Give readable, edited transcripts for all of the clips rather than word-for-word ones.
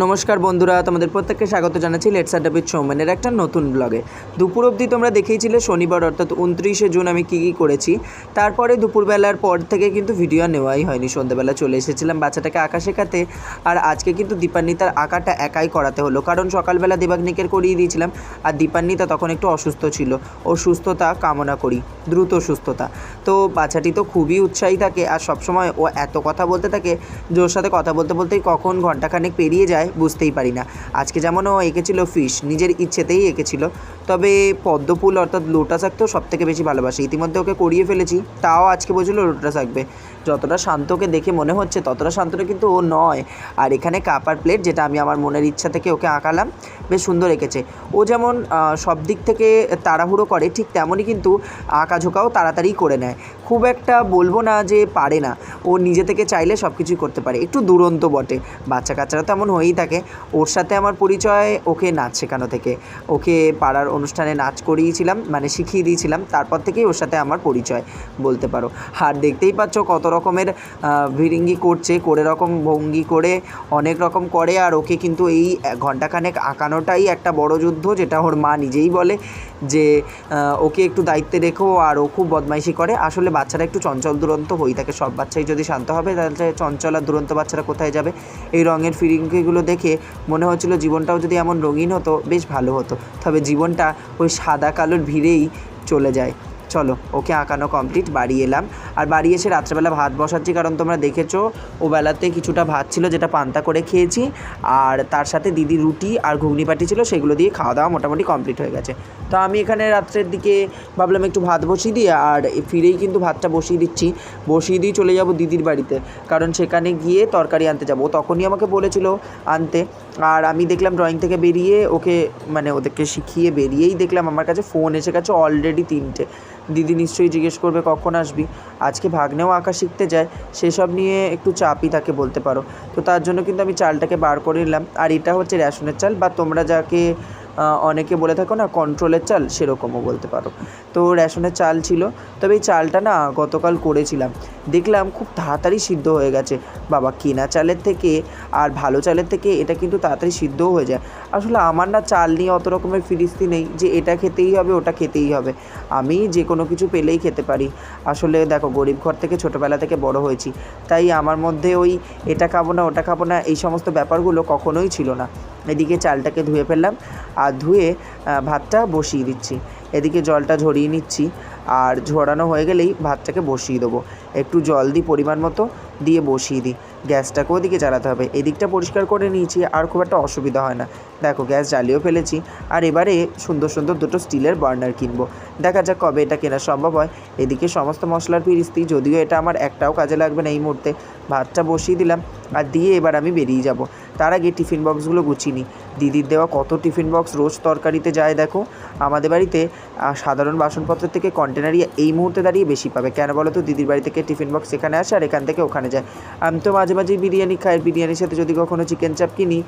নমস্কার বন্ধুরা, তোমাদের প্রত্যেককে স্বাগত জানাচ্ছি লেটস আড্ডা উইথ সৌমেনের একটা নতুন ব্লগে। দুপুর অবধি তোমরা দেখেইছিলে শনিবার অর্থাৎ 29শে জুন আমি কী করেছি। তারপরে দুপুরবেলার পর থেকে কিন্তু ভিডিও নেওয়াই হয়নি। সন্ধ্যাবেলা চলে এসেছিলাম বাচ্চাটাকে আঁকা শেখাতে, আর আজকে কিন্তু দীপান্বিতার আঁকাটা একাই করাতে হলো, কারণ সকালবেলা দেবাগ্নিকের করিয়ে দিয়েছিলাম। আর দীপান্বিতা তখন একটু অসুস্থ ছিল, ওর সুস্থতা কামনা করি, দ্রুত সুস্থতা। তো বাচ্চাটি তো খুবই উৎসাহী থাকে, আর সবসময় ও এত কথা বলতে থাকে যে ওর সাথে কথা বলতে বলতেই কখন ঘন্টাখানেক পেরিয়ে যায় বুঝতেই পারি না। আজকে যেমন ও এঁকেছিল ফিশ, নিজের ইচ্ছেতেই এঁকেছিল। তবে পদ্মফুল অর্থাৎ লোটাস আঁকতেও সবথেকে বেশি ভালোবাসে। ইতিমধ্যে ওকে করিয়ে ফেলেছি, তাও আজকে বলছিল লোটাস আঁকবে। যতটা শান্তকে দেখে মনে হচ্ছে ততটা শান্তটা কিন্তু ও নয়। আর এখানে কাপার প্লেট, যেটা আমি আমার মনের ইচ্ছা থেকে ওকে আঁকালাম, বেশ সুন্দর এঁকেছে। ও যেমন সব দিক থেকে তাড়াহুড়ো করে, ঠিক তেমনই কিন্তু আঁকাঝোঁকাও তাড়াতাড়ি করে নেয়। খুব একটা বলবো না যে পারে না, ও নিজে থেকে চাইলে সব কিছুই করতে পারে। একটু দুরন্ত বটে, বাচ্চা কাচ্চারা তো এমন হয়েই থাকে। ওর সাথে আমার পরিচয় ওকে নাচ শেখানো থেকে। ওকে পাড়ার অনুষ্ঠানে নাচ করিয়েছিলাম, মানে শিখিয়ে দিয়েছিলাম, তারপর থেকেই ওর সাথে আমার পরিচয় বলতে পারো। আর দেখতেই পাচ্ছ কত রকমের ভিরিঙ্গি করছে, করে রকম ভঙ্গি করে অনেক রকম করে। আর ওকে কিন্তু এই ঘণ্টাখানেক আঁকানোটাই একটা বড় যুদ্ধ, যেটা ওর মা নিজেই বলে যে ওকে একটু দায়িত্বে রেখো। আর ও খুব বদমাইশি করে। আসলে বাচ্চারা একটু চঞ্চল দুরন্ত হয়েই থাকে। সব বাচ্চাই যদি শান্ত হবে, তাহলে চঞ্চল আর দুরন্ত বাচ্চারা কোথায় যাবে? এই রঙের ফিরিঙ্গিগুলো দেখে মনে হচ্ছিলো জীবনটাও যদি এমন রঙিন হতো বেশ ভালো হতো। তবে জীবনটা ওই সাদা কালোর ভিড়েই চলে যায়। চলো, ওকে আঁকানো কমপ্লিট, বাড়ি এলাম। আর বাড়ি এসে রাত্রেবেলা ভাত বসাচ্ছি, কারণ তোমরা দেখেছো ও বেলাতে কিছুটা ভাত ছিল যেটা পান্তা করে খেয়েছি। আর তার সাথে দিদি রুটি আর ঘুগনি পাটি ছিল, সেগুলো দিয়ে খাওয়া দাওয়া মোটামুটি কমপ্লিট হয়ে গেছে। তো আমি এখানে রাত্রের দিকে ভাবলাম একটু ভাত বসিয়ে দিই, আর ফিরেই কিন্তু ভাতটা বসিয়ে দিয়ে চলে যাব দিদির বাড়িতে, কারণ সেখানে গিয়ে তরকারি আনতে যাব। তখনই আমাকে বলেছিল আনতে। আর আমি দেখলাম ড্রয়িং থেকে বেরিয়ে ওকে, মানে ওদেরকে শিখিয়ে বেরিয়েই দেখলাম আমার কাছে ফোন এসে গেছে অলরেডি 3টে। দিদি নিশ্চয়ই জিজ্ঞেস করবে কখন আসবি। আজকে ভাগ্নেও আঁকা শিখতে যায়, সেসব নিয়ে একটু চাপই থাকে বলতে পারো। তো তার জন্য কিন্তু আমি চালটাকে বার করে নিলাম। আর এটা হচ্ছে রেশনের চাল, বা তোমরা যাকে অনেকে বলে থাকো না কন্ট্রোলের চাল, সেরকমও বলতে পারো। তো রেশনের চাল ছিল। তবে এই চালটা না গতকাল করেছিলাম, দেখলাম খুব তাড়াতাড়ি সিদ্ধ হয়ে গেছে। বাবা, কেনা চালের থেকে আর ভালো চালের থেকে এটা কিন্তু তাড়াতাড়ি সিদ্ধও হয়ে যায়। আসলে আমার না চাল নিয়ে অত রকমের ফিরিস্তি নেই যে এটা খেতেই হবে ওটা খেতেই হবে। আমি যে কোনো কিছু পেলেই খেতে পারি। আসলে দেখো, গরিব ঘর থেকে ছোটোবেলা থেকে বড় হয়েছি, তাই আমার মধ্যে ওই এটা খাবো না ওটা খাবো না এই সমস্ত ব্যাপারগুলো কখনোই ছিল না। এদিকে চালটাকে ধুয়ে ফেললাম, আর ধুয়ে ভাতটা বসিয়ে দিচ্ছি। এদিকে জলটা ঝরিয়ে নিচ্ছি, আর ঝরানো হয়ে গেলেই ভাতটাকে বসিয়ে দেবো। একটু জল দিই পরিমাণ মতো, দিয়ে বসিয়ে দিই। গ্যাসটাকেও ওদিকে জ্বালাতে হবে। এদিকটা পরিষ্কার করে নিয়েছি, আর খুব একটা অসুবিধা হয় না। দেখো, গ্যাস জ্বালিয়েও ফেলেছি। আর এবারে সুন্দর সুন্দর দুটো স্টিলের বার্নার কিনবো। দেখা যাক কবে এটা কেনা সম্ভব হয়। এদিকে সমস্ত মশলার ফিরিস্তি, যদিও এটা আমার একটাও কাজে লাগবে না এই মুহূর্তে। ভাতটা বসিয়ে দিলাম, আর দিয়ে এবার আমি বেরিয়ে যাব। তার আগে টিফিন বক্সগুলো গুছিয়ে নিই। দিদির দেওয়া কত টিফিন বক্স রোজ তরকারিতে যায় দেখো। আমাদের বাড়িতে সাধারণ বাসনপত্রের থেকে কন্টেনারই এই মুহূর্তে দাঁড়িয়ে বেশি পাবে। কেন বলো তো? দিদির বাড়ি থেকে টিফিন বক্স এখানে আসে, আর এখান থেকে ওখানে যায়। আমি তো মাঝে মাঝেই বিরিয়ানি খাই। বিরিয়ানির সাথে যদি কখনো চিকেন চাপ কিনি,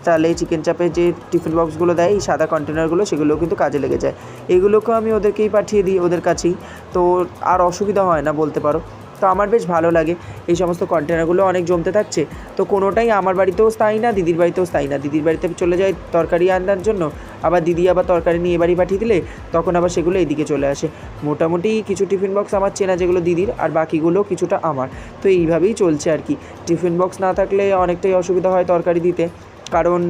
তাহলে এই চিকেন চাপের যে টিফিন বক্সগুলো দেয়, এই সাদা কন্টেনারগুলো, সেগুলোও কিন্তু কাজে লেগে যায়। এগুলোকেও আমি ওদেরকেই পাঠিয়ে দিই, ওদের কাছেই। তো আর অসুবিধা হয় না বলতে পারো। তো আমার বেশ ভালো লাগে। এই সমস্ত কন্টেনারগুলো অনেক জমতে থাকছে, তো কোনোটাই আমার বাড়িতেও স্থায়ী না, দিদির বাড়িতেও স্থায়ী না। দিদির বাড়িতে চলে যায় তরকারি আনার জন্য, আবার দিদি আবার তরকারি নিয়ে বাড়ি পাঠিয়ে দিলে তখন আবার সেগুলো এদিকে চলে আসে। মোটামুটি কিছু টিফিন বক্স আমার চেনা, যেগুলো দিদির, আর বাকিগুলো কিছুটা আমার। তো এইভাবেই চলছে আর কি। টিফিন বক্স না থাকলে অনেকটাই অসুবিধা হয় তরকারি দিতে, কারণ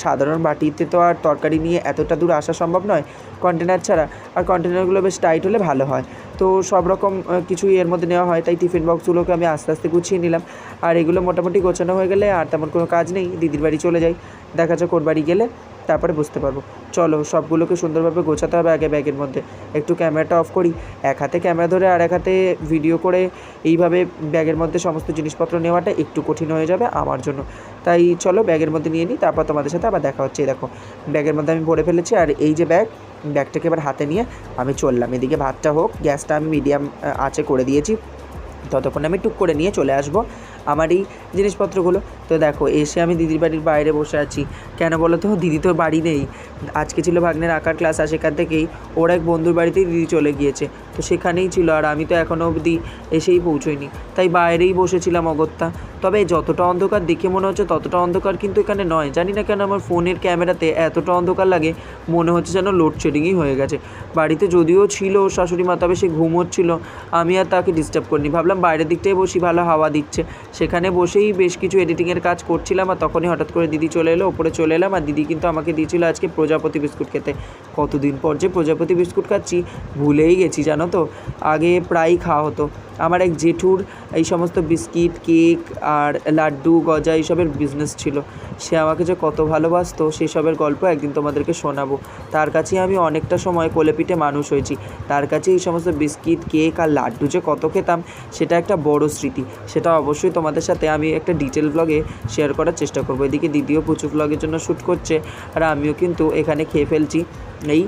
সাধারণ বাটিতে তো আর তরকারি নিয়ে এতটা দূর আসা সম্ভব নয় কন্টেনার ছাড়া। আর কন্টেনারগুলো বেশ টাইট হলে ভালো হয়। তো সব রকম কিছুই এর মধ্যে নেওয়া হয়, তাই টিফিন বক্সগুলোকে আমি আস্তে আস্তে গুছিয়ে নিলাম। আর এগুলো মোটামুটি গোছানো হয়ে গেলে আর তেমন কোনো কাজ নেই, দিদির বাড়ি চলে যাই। দেখা যাক ওর বাড়ি গেলে তারপরে বুঝতে পারবো। চলো, সবগুলোকে সুন্দরভাবে গোছাতে হবে আগে ব্যাগের মধ্যে। একটু ক্যামেরাটা অফ করি, এক হাতে ক্যামেরা ধরে আর এক হাতে ভিডিও করে এইভাবে ব্যাগের মধ্যে সমস্ত জিনিসপত্র নেওয়াটা একটু কঠিন হয়ে যাবে আমার জন্য। তাই চলো ব্যাগের মধ্যে নিয়ে নিই, তারপর তোমাদের সাথে আবার দেখা হচ্ছে। দেখো, ব্যাগের মধ্যে আমি ভরে ফেলেছি। আর এই যে ব্যাগটাকে এবার হাতে নিয়ে আমি চললাম। এদিকে ভাতটা হোক, গ্যাসটা আমি মিডিয়াম আঁচে করে দিয়েছি, ততক্ষণ আমি টুক করে নিয়ে চলে আসবো আমার এই জিনিসপত্রগুলো। তো দেখো, এসে আমি দিদির বাড়ির বাইরে বসে আছি। কেন বলো তো? দিদি তো বাড়ি নেই। আজকে ছিল ভাগ্নের আঁকার ক্লাস, আর সেখান থেকেই ওর এক বন্ধুর বাড়িতেই দিদি চলে গিয়েছে। তো সেখানেই ছিল, আর আমি তো এখনও অবধি এসেই পৌঁছোইনি, তাই বাইরেই বসেছিলাম অগত্যা। তবে যতটা অন্ধকার দেখে মনে হচ্ছে ততটা অন্ধকার কিন্তু এখানে নয়। জানি না কেন আমার ফোনের ক্যামেরাতে এতটা অন্ধকার লাগে, মনে হচ্ছে যেন লোডশেডিংই হয়ে গেছে। বাড়িতে যদিও ছিল শাশুড়ি মা, তবে সে ঘুমোচ্ছিল, আমি আর তাকে ডিস্টার্ব করিনি। ভাবলাম বাইরের দিকটায় বসি, ভালো হাওয়া দিচ্ছে। সেখানে বসেই বেশ কিছু এডিটিংয়ের কাজ করছিলাম, আর তখনই হঠাৎ করে দিদি চলে এলো। ওপরে চলে এলাম, আর দিদি কিন্তু আমাকে দিয়েছিল আজকে প্রজাপতি বিস্কুট খেতে। কতদিন পর যে প্রজাপতি বিস্কুট খাচ্ছি, ভুলেই গেছি জানো তো। আগে প্রায়ই খাওয়া হতো। আমার এক জেঠুর এই সমস্ত বিস্কিট, কেক আর লাড্ডু, গজা এইসবের বিজনেস ছিল। সে আমাকে যে কত ভালোবাসতো সেসবের গল্প একদিন তোমাদেরকে শোনাবো। তার কাছে আমি অনেকটা সময় কোলেপিঠে মানুষ হয়েছি। তার কাছে এই সমস্ত বিস্কিট, কেক আর লাড্ডু যে কত খেতাম, সেটা একটা বড় স্মৃতি। সেটা অবশ্যই তোমাদের সাথে আমি একটা ডিটেল ব্লগে শেয়ার করার চেষ্টা করবো। এদিকে দিদিও প্রচুর ব্লগের জন্য শ্যুট করছে, আর আমিও কিন্তু এখানে খেয়ে ফেলছি এই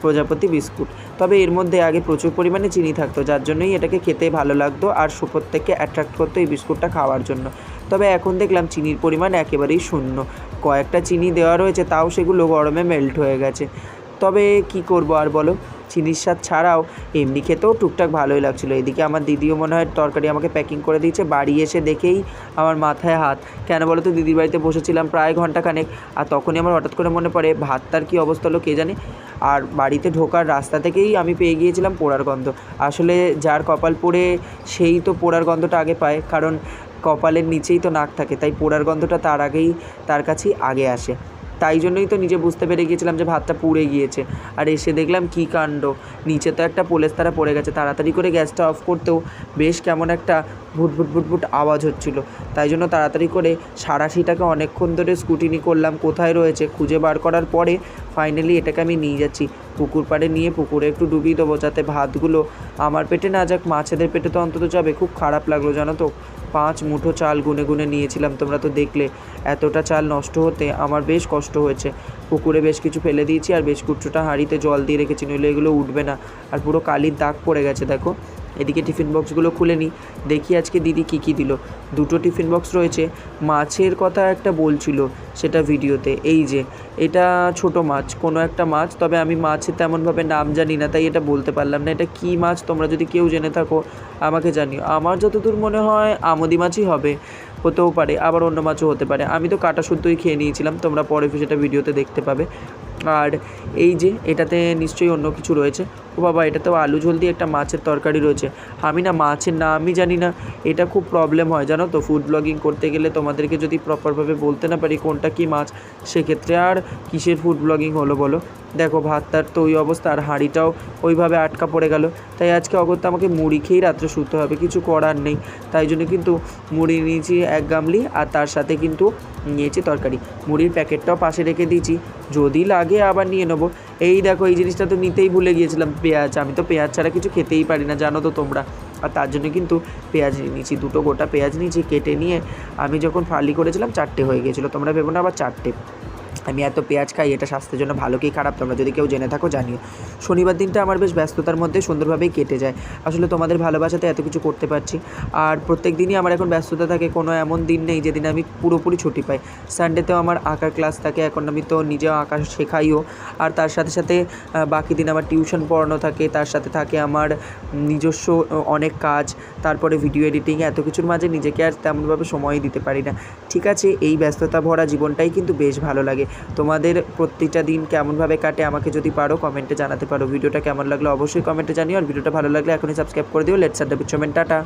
প্রজাপতি বিস্কুট। তবে এর মধ্যে আগে প্রচুর পরিমাণে চিনি থাকতো, যার জন্যই এটাকে খেতে ভালো লাগতো আর প্রত্যেককে অ্যাট্রাক্ট করতো এই বিস্কুটটা খাওয়ার জন্য। তবে এখন দেখলাম চিনির পরিমাণ একেবারেই শূন্য। কয়েকটা চিনি দেওয়া রয়েছে, তাও সেগুলো গরমে মেল্ট হয়ে গেছে। তবে কি করব আর বলো, চিনির স্বাদ ছাড়াও এমনি খেতেও টুকটাক ভালোই লাগছিলো। এদিকে আমার দিদিও মনে হয় তরকারি আমাকে প্যাকিং করে দিয়েছে। বাড়ি এসে দেখেই আমার মাথায় হাত। কেন বলো তো, দিদির বাড়িতে বসেছিলাম প্রায় ঘন্টাখানেক, আর তখনই আমার হঠাৎ করে মনে পড়ে ভাতটার কী অবস্থা হলো কে জানে। আর বাড়িতে ঢোকার রাস্তা থেকেই আমি পেয়ে গিয়েছিলাম পোড়ার গন্ধ। আসলে যার কপাল পোড়ে সেই তো পোড়ার গন্ধটা আগে পায়, কারণ কপালের নিচেই তো নাক থাকে, তাই পোড়ার গন্ধটা তার আগেই তার কাছেই আগে আসে। তাই জন্যই তো নিজে বুঝতে পেরে গিয়েছিলাম যে ভাতটা পুড়ে গিয়েছে। আর এসে দেখলাম কী কাণ্ড, নিচে তো একটা পোলেস্তারা পড়ে গেছে। তাড়াতাড়ি করে গ্যাসটা অফ করতেও বেশ কেমন একটা ভুটভুট ভুটভুট আওয়াজ হচ্ছিলো। তাই জন্য তাড়াতাড়ি করে সাঁড়াশিটাকে অনেকক্ষণ ধরে স্কুটিনি করলাম কোথায় রয়েছে, খুঁজে বার করার পরে ফাইনালি এটাকে আমি নিয়ে যাচ্ছি পুকুর পাড়ে, নিয়ে পুকুরে একটু ডুবিয়ে দেবো, যাতে ভাতগুলো আমার পেটে না যাক, মাছেদের পেটে তো অন্তত যাবে। খুব খারাপ লাগলো জানো তো, 5 মুঠো চাল গুনে গুনে নিয়েছিলাম, তোমরা তো দেখলে। এতটা চাল নষ্ট হতে আমার বেশ কষ্ট হয়েছে। পুকুরে বেশ কিছু ফেলে দিয়েছি, আর বেশ কিছুটা হাঁড়িতে জল দিয়ে রেখেছি, নইলে এগুলো উঠবে না। আর পুরো কালির দাগ পড়ে গেছে দেখো। এদিকে টিফিন বক্সগুলো খুলে নিই, দেখি আজকে দিদি কী দিল। 2টো টিফিন বক্স রয়েছে। মাছের কথা একটা বলছিল সেটা ভিডিওতে। এই যে এটা ছোট মাছ, কোনো একটা মাছ, তবে আমি মাছের তেমনভাবে নাম জানি না, তাই এটা বলতে পারলাম না। এটা কী মাছ তোমরা যদি কেউ জেনে থাকো আমাকে জানিও। আমার যতদূর মনে হয় আমোদি মাছই হবে, হতেও পারে আবার অন্য মাছও হতে পারে। আমি তো কাটা শুদ্ধই খেয়ে নিয়েছিলাম, তোমরা পরে সেটা ভিডিওতে দেখতে পাবে। আর এই যে এটাতে নিশ্চয়ই অন্য কিছু রয়েছে। ও বাবা, এটাতেও আলু ঝোল দিয়ে একটা মাছের তরকারি রয়েছে। আমি না মাছের নামই জানি না, এটা খুব প্রবলেম হয় জানো তো। ফুড ব্লগিং করতে গেলে তোমাদেরকে যদি প্রপারভাবে বলতে না পারি কোনটা কী মাছ, সেক্ষেত্রে আর কিসের ফুড ব্লগিং হলো বলো। দেখো ভাতটার তো ওই অবস্থা, আর হাঁড়িটাও ওইভাবে আটকা পড়ে গেল। তাই আজকে অগত্যা আমাকে মুড়ি খেয়েই রাত্রে শুতে হবে, কিছু করার নেই। তাই জন্য কিন্তু মুড়ি নিয়েছি 1 গামলি, আর তার সাথে কিন্তু নিয়েছি তরকারি। মুড়ির প্যাকেটটাও পাশে রেখে দিয়েছি, যদি লাগে আবার নিয়ে নেবো। এই দেখো, এই জিনিসটা তো নিতেই ভুলে গিয়েছিলাম, পেঁয়াজ। আমি তো পেঁয়াজ ছাড়া কিছু খেতেই পারি না জানো তো তোমরা। আর তার জন্য কিন্তু পেঁয়াজ নিয়েছি, 2টো গোটা পেঁয়াজ নিয়েছি। কেটে নিয়ে আমি যখন ফালি করেছিলাম 4টে হয়ে গিয়েছিলো। তোমরা ভেবো না আবার 4টে। আমি এত পেঁয়াজ খাই, এটা স্বাস্থ্যের জন্য ভালো কি খারাপ তোমরা যদি কেউ জেনে থাকো জানিও। শনিবার দিনটা আমার বেশ ব্যস্ততার মধ্যে সুন্দরভাবেই কেটে যায়। আসলে তোমাদের ভালোবাসাতে এত কিছু করতে পারছি। আর প্রত্যেক দিনই আমার এখন ব্যস্ততা থাকে, কোনো এমন দিন নেই যেদিন আমি পুরোপুরি ছুটি পাই। সানডেতেও আমার আঁকার ক্লাস থাকে, এখন আমি তো নিজেও আঁকা শেখাইও। আর তার সাথে সাথে বাকি দিন আমার টিউশন পড়ানো থাকে, তার সাথে থাকে আমার নিজস্ব অনেক কাজ, তারপরে ভিডিও এডিটিং। এত কিছুর মাঝে নিজেকে আর তেমনভাবে সময়ই দিতে পারি না। ঠিক আছে, এই ব্যস্ততা ভরা জীবনটাই কিন্তু বেশ ভালো লাগে। তোমাদের প্রত্যেকটা দিন কেমনভাবে কাটে আমাকে যদি পারো কমেন্টে জানাতে পারো। ভিডিওটা কেমন লাগলো অবশ্যই কমেন্টে জানিও, আর ভিডিওটা ভালো লাগলে এখনই সাবস্ক্রাইব করে দিও। লেটস আড্ডা বিচ। টাটা।